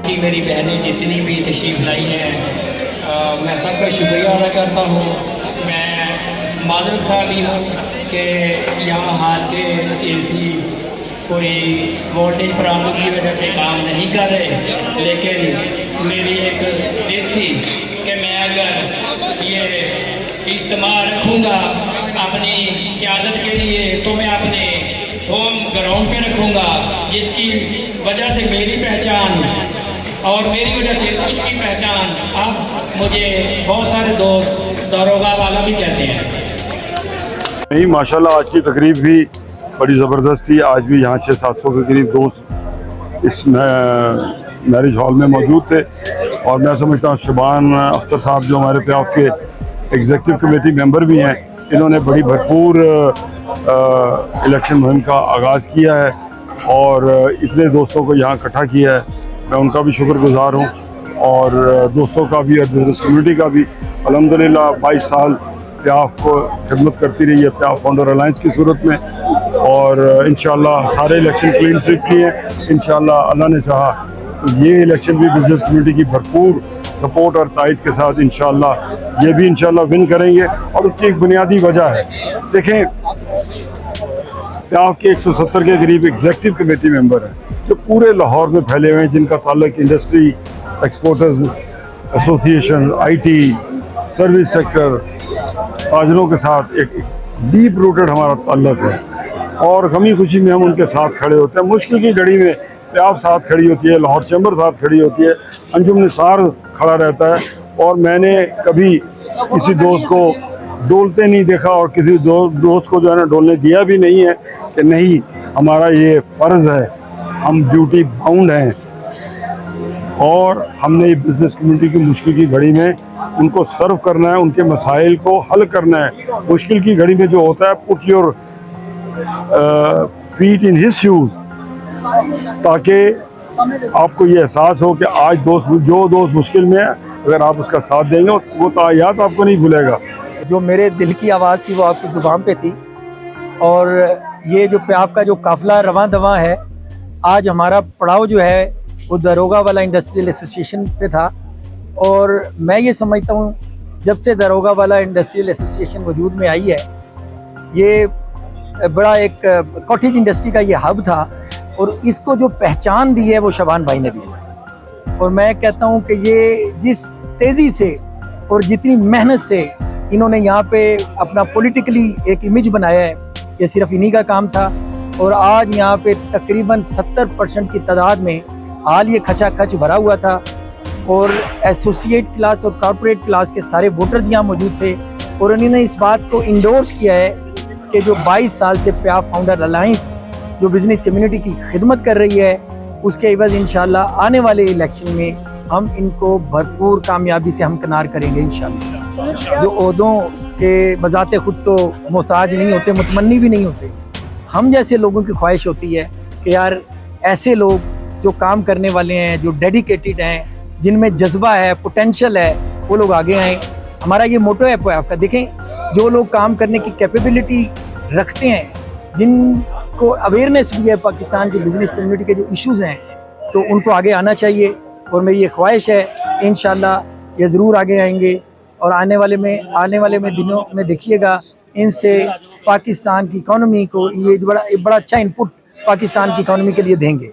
बाकी मेरी बहनें जितनी भी तशरीफ़ लाई हैं, मैं सबका शुक्रिया अदा करता हूँ। मैं माज़रत खा भी हूँ कि यहाँ हाल के एसी कोई वोल्टेज प्रॉब्लम की वजह से काम नहीं कर रहे, लेकिन मेरी एक ज़िद थी कि मैं अगर ये इज्तिमा रखूँगा अपनी क़यादत के लिए तो मैं अपने होम ग्राउंड पे रखूँगा, जिसकी वजह से मेरी पहचान और मेरी वजह से उसकी पहचान। अब मुझे बहुत सारे दोस्त दारोगा वाला भी कहते हैं। नहीं, माशाल्लाह आज की तकरीब भी बड़ी ज़बरदस्त थी। आज भी यहाँ 600-700 के करीब दोस्त इस मैरिज हॉल में मौजूद थे और मैं समझता हूँ शबान अख्तर साहब जो हमारे प्याफ के एग्जीक्यूटिव कमेटी मेंबर भी हैं, इन्होंने बड़ी भरपूर इलेक्शन मुहिम का आगाज़ किया है और इतने दोस्तों को यहाँ इकट्ठा किया है। मैं उनका भी शुक्रगुजार हूँ और दोस्तों का भी और बिजनेस कम्युनिटी का भी। अल्हम्दुलिल्लाह 22 साल प्याफ को खिदमत करती रही है प्याफ फाउंडर अलायंस की सूरत में और इंशाअल्लाह सारे इलेक्शन क्लीन स्वीप किए हैं। इंशाअल्लाह अल्लाह ने चाहा तो ये इलेक्शन भी बिजनेस कम्युनिटी की भरपूर सपोर्ट और तायद के साथ इंशाअल्लाह ये भी इंशाअल्लाह विन करेंगे। और उसकी एक बुनियादी वजह है, देखें प्याफ के 170 के करीब एग्जीक्यूटिव कमेटी मेंबर हैं जो पूरे लाहौर में फैले हुए हैं, जिनका ताल्लुक industry, exporters association, IT, service sector, ताजरों के साथ एक डीप रूटेड हमारा ताल्लुक है और गमी खुशी में हम उनके साथ खड़े होते हैं। मुश्किल की घड़ी में प्याफ साथ खड़ी होती है, लाहौर चैम्बर साथ खड़ी होती है, अंजुम निसार खड़ा रहता है और मैंने कभी किसी दोस्त को डोलते नहीं देखा और किसी दोस्त को जो है ना डोलने दिया भी नहीं है कि नहीं हमारा ये फ़र्ज़ है, हम ड्यूटी बाउंड हैं और हमने बिज़नेस कम्युनिटी की मुश्किल की घड़ी में उनको सर्व करना है, उनके मसाइल को हल करना है। मुश्किल की घड़ी में जो होता है put your feet in his shoes, ताकि आपको ये एहसास हो कि आज जो दोस्त मुश्किल में है अगर आप उसका साथ देंगे वो तायात आपको नहीं भूलेगा। जो मेरे दिल की आवाज़ थी वो आपकी ज़ुबान पे थी और ये जो प्याफ का जो काफ़िला रवां दवां है, आज हमारा पड़ाव जो है वो दारोगा वाला इंडस्ट्रियल एसोसिएशन पे था और मैं ये समझता हूँ जब से दारोगा वाला इंडस्ट्रियल एसोसिएशन वजूद में आई है, ये बड़ा एक कॉटेज इंडस्ट्री का ये हब था और इसको जो पहचान दी है वो शबान भाई ने दी है। और मैं कहता हूँ कि ये जिस तेज़ी से और जितनी मेहनत से इन्होंने यहाँ पे अपना पॉलिटिकली एक इमेज बनाया है, ये सिर्फ इन्हीं का काम था। और आज यहाँ पे तकरीबन 70% की तादाद में हाल ये खचाखच भरा हुआ था और एसोसिएट क्लास और कॉर्पोरेट क्लास के सारे वोटर्स यहाँ मौजूद थे और उन्होंने इस बात को इंडोर्स किया है कि जो 22 साल से प्याफ फाउंडर अलायंस जो बिज़नेस कम्युनिटी की खिदमत कर रही है उसके एवज़ इंशाल्लाह आने वाले इलेक्शन में हम इनको भरपूर कामयाबी से हमकिनार करेंगे इंशाल्लाह। जो ओहदों के बजाते खुद तो मोहताज नहीं होते, मुतमन्नी भी नहीं होते, हम जैसे लोगों की ख्वाहिश होती है कि यार ऐसे लोग जो काम करने वाले हैं, जो डेडिकेटेड हैं, जिनमें जज्बा है, पोटेंशियल है, वो लोग आगे आएँ। हमारा ये मोटो है आपका, देखें जो लोग काम करने की कैपेबिलिटी रखते हैं, जिनको अवेयरनेस भी है पाकिस्तान की बिज़नेस कम्युनिटी के जो इश्यूज़ हैं, तो उनको आगे आना चाहिए और मेरी ये ख्वाहिश है इंशाल्लाह ये ज़रूर आगे आएंगे और आने वाले में दिनों में देखिएगा इनसे पाकिस्तान की इकॉनमी को ये बड़ा अच्छा इनपुट पाकिस्तान की इकॉनमी के लिए देंगे।